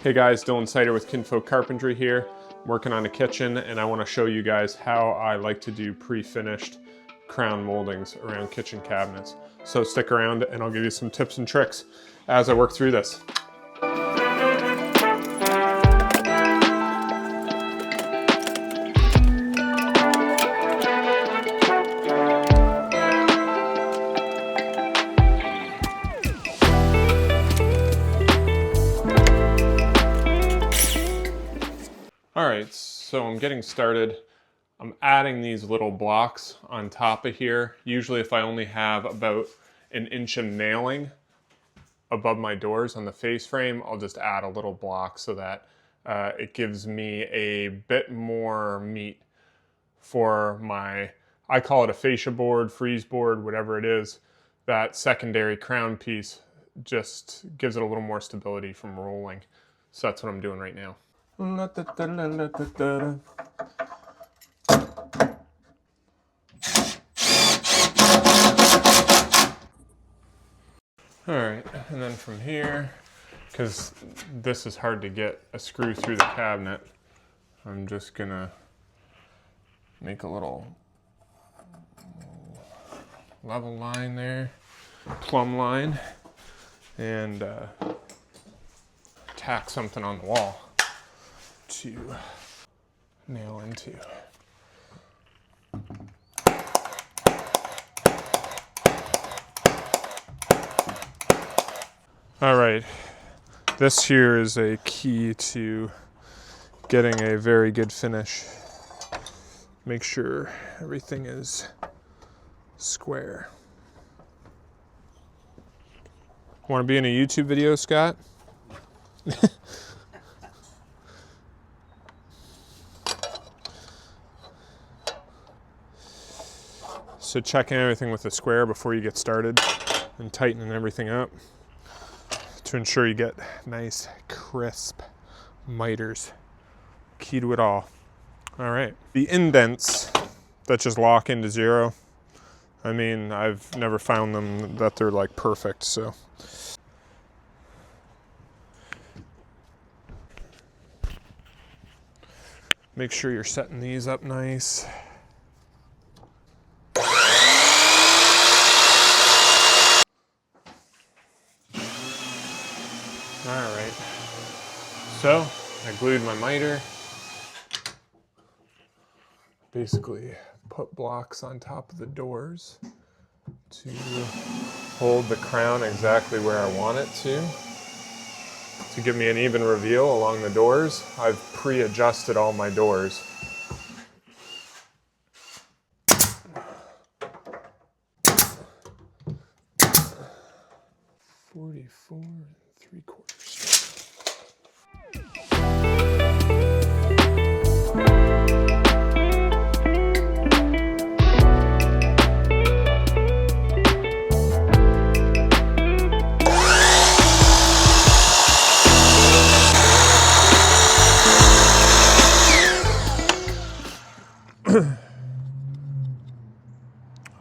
Hey guys, Dylan Sider with Kinfolk Carpentry here. I'm working on a kitchen and I want to show you guys how I like to do pre-finished crown moldings around kitchen cabinets. So stick around and I'll give you some tips and tricks as I work through this. Alright, so I'm getting started. I'm adding these little blocks on top of here. Usually if I only have about an inch of nailing above my doors on the face frame, I'll just add a little block so that it gives me a bit more meat for my, I call it a fascia board, freeze board, whatever it is. That secondary crown piece just gives it a little more stability from rolling. So that's what I'm doing right now. Alright, and then from here, because this is hard to get a screw through the cabinet, I'm just gonna make a little level line there, plumb line, and tack something on the wall to nail into. All right, this here is a key to getting a very good finish. Make sure everything is square. Want to be in a YouTube video, Scott? So checking everything with a square before you get started and tightening everything up to ensure you get nice, crisp miters. Key to it all. All right, the indents that just lock into zero, I mean, I've never found them that they're like perfect, so. Make sure you're setting these up nice. All right, so I glued my miter. Basically put blocks on top of the doors to hold the crown exactly where I want it to give me an even reveal along the doors. I've pre-adjusted all my doors. $44 3/4.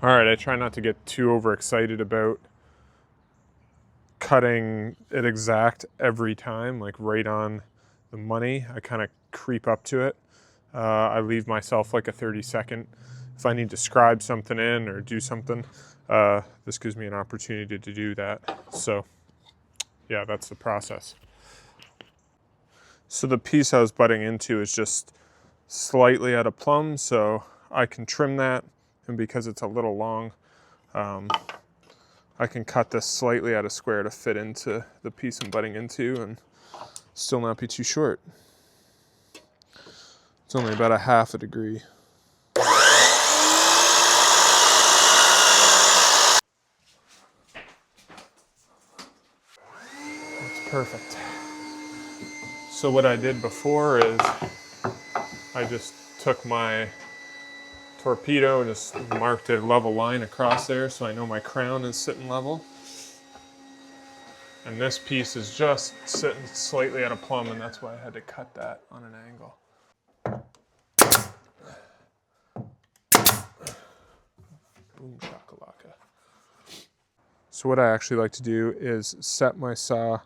All right, I try not to get too overexcited about cutting it exact every time, like right on the money. I kind of creep up to it. I leave myself like a 30-second. If I need to scribe something in or do something, this gives me an opportunity to do that. So yeah, that's the process. So the piece I was butting into is just slightly out of plumb, so I can trim that. And because it's a little long, I can cut this slightly out of square to fit into the piece I'm butting into and still not be too short. It's only about 1/2 degree. That's perfect. So what I did before is I just took my torpedo and just marked a level line across there so I know my crown is sitting level. And this piece is just sitting slightly out of plumb, and that's why I had to cut that on an angle. Boom shakalaka. So what I actually like to do is set my saw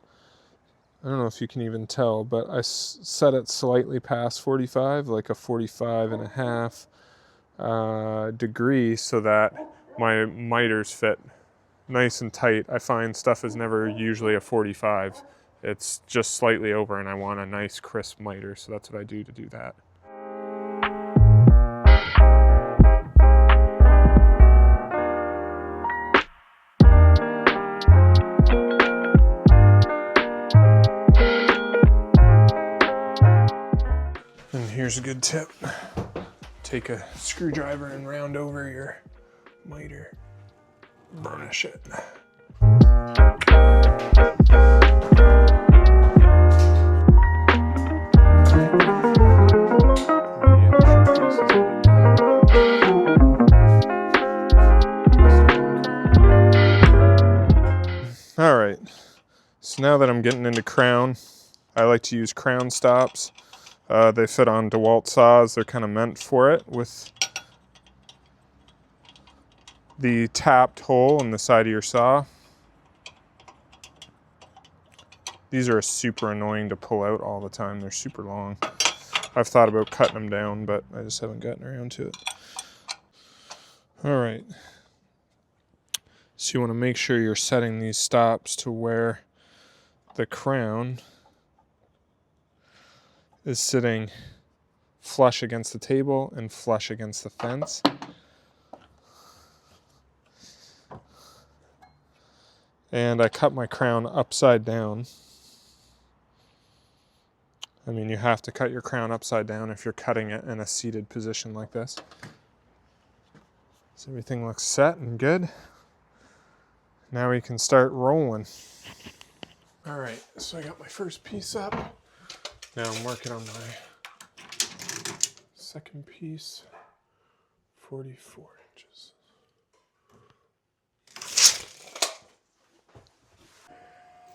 I don't know if you can even tell, but I set it slightly past 45, like a 45.5 degree, so that my miters fit nice and tight. I find stuff is never usually a 45. It's just slightly over, and I want a nice crisp miter, so that's what I do to do that. And here's a good tip. Take a screwdriver and round over your miter. Burnish it. All right, so now that I'm getting into crown, I like to use crown stops. They fit on DeWalt saws. They're kind of meant for it, with the tapped hole in the side of your saw. These are super annoying to pull out all the time. They're super long. I've thought about cutting them down, but I just haven't gotten around to it. All right. So you want to make sure you're setting these stops to where the crown is sitting flush against the table and flush against the fence. And I cut my crown upside down. I mean, you have to cut your crown upside down if you're cutting it in a seated position like this. So everything looks set and good. Now we can start rolling. All right, so I got my first piece up. Now I'm working on my second piece, 44 inches.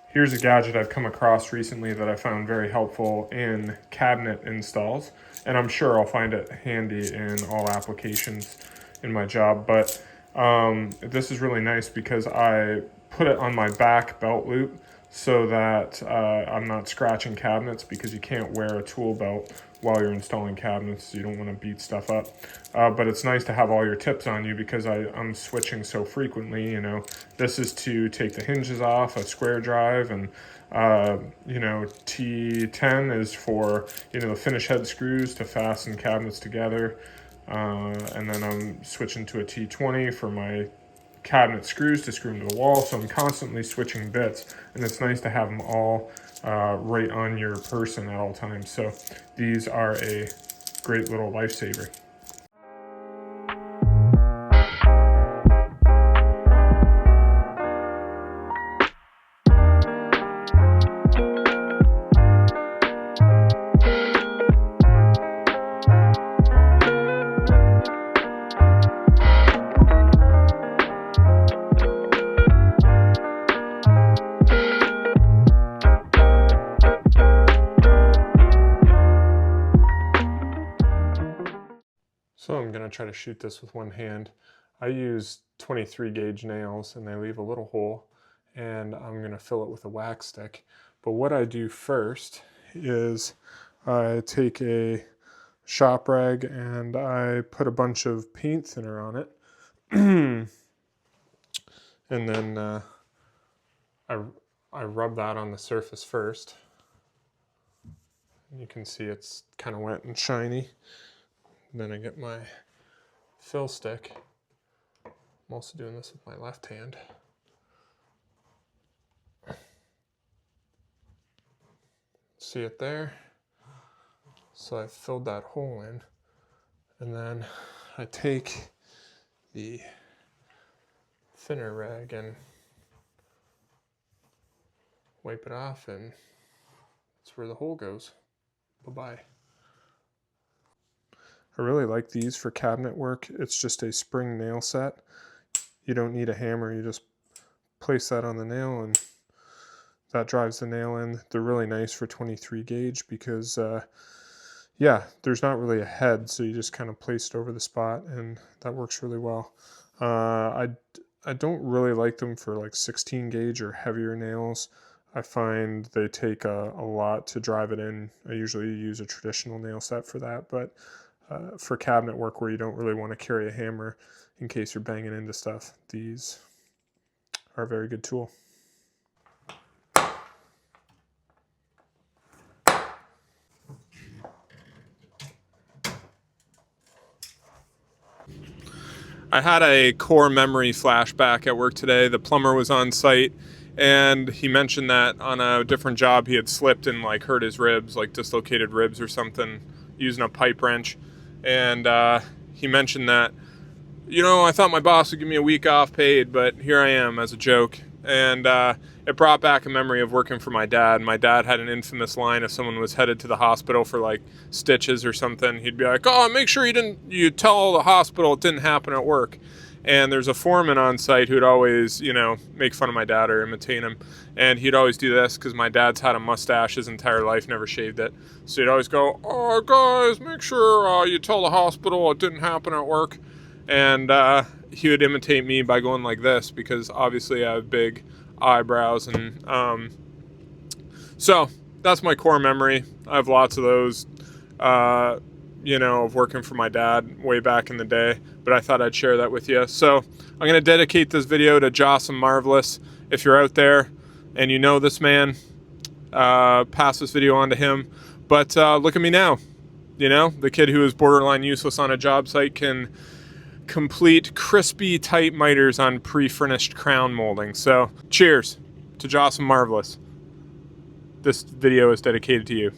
Here's a gadget I've come across recently that I found very helpful in cabinet installs, and I'm sure I'll find it handy in all applications in my job, but this is really nice because I put it on my back belt loop so that I'm not scratching cabinets, because you can't wear a tool belt while you're installing cabinets, so you don't want to beat stuff up. But it's nice to have all your tips on you because I'm switching so frequently. You know, this is to take the hinges off a square drive, and you know, T10 is for, you know, the finish head screws to fasten cabinets together. And then I'm switching to a T20 for my cabinet screws to screw them to the wall. So I'm constantly switching bits, and it's nice to have them all right on your person at all times. So these are a great little lifesaver. So I'm going to try to shoot this with one hand. I use 23 gauge nails, and they leave a little hole, and I'm going to fill it with a wax stick. But what I do first is I take a shop rag and I put a bunch of paint thinner on it. And then I rub that on the surface first. You can see it's kind of wet and shiny. Then I get my fill stick. I'm also doing this with my left hand. See it there? So I filled that hole in, and then I take the thinner rag and wipe it off, and that's where the hole goes. Bye-bye. I really like these for cabinet work. It's just a spring nail set. You don't need a hammer. You just place that on the nail, and that drives the nail in. They're really nice for 23 gauge because, yeah, there's not really a head, so you just kind of place it over the spot, and that works really well. I don't really like them for like 16 gauge or heavier nails. I find they take a lot to drive it in. I usually use a traditional nail set for that, but for cabinet work where you don't really want to carry a hammer in case you're banging into stuff, these are a very good tool. I had a core memory flashback at work today. The plumber was on site and he mentioned that on a different job he had slipped and like hurt his ribs, like dislocated ribs or something, using a pipe wrench. And he mentioned that, you know, I thought my boss would give me a week off paid, but here I am as a joke. And it brought back a memory of working for my dad. My dad had an infamous line: if someone was headed to the hospital for like stitches or something, he'd be like, "Oh, make sure you tell the hospital it didn't happen at work." And there's a foreman on site who'd always, you know, make fun of my dad or imitate him. And he'd always do this because my dad's had a mustache his entire life, never shaved it. So he'd always go, "Oh, guys, make sure you tell the hospital it didn't happen at work." And he would imitate me by going like this because obviously I have big eyebrows. And so that's my core memory. I have lots of those, you know, of working for my dad way back in the day, but I thought I'd share that with you. So I'm going to dedicate this video to Joss and Marvelous. If you're out there and you know this man, pass this video on to him. But look at me now. You know, the kid who is borderline useless on a job site can complete crispy tight miters on pre-finished crown molding. So cheers to Joss and Marvelous. This video is dedicated to you.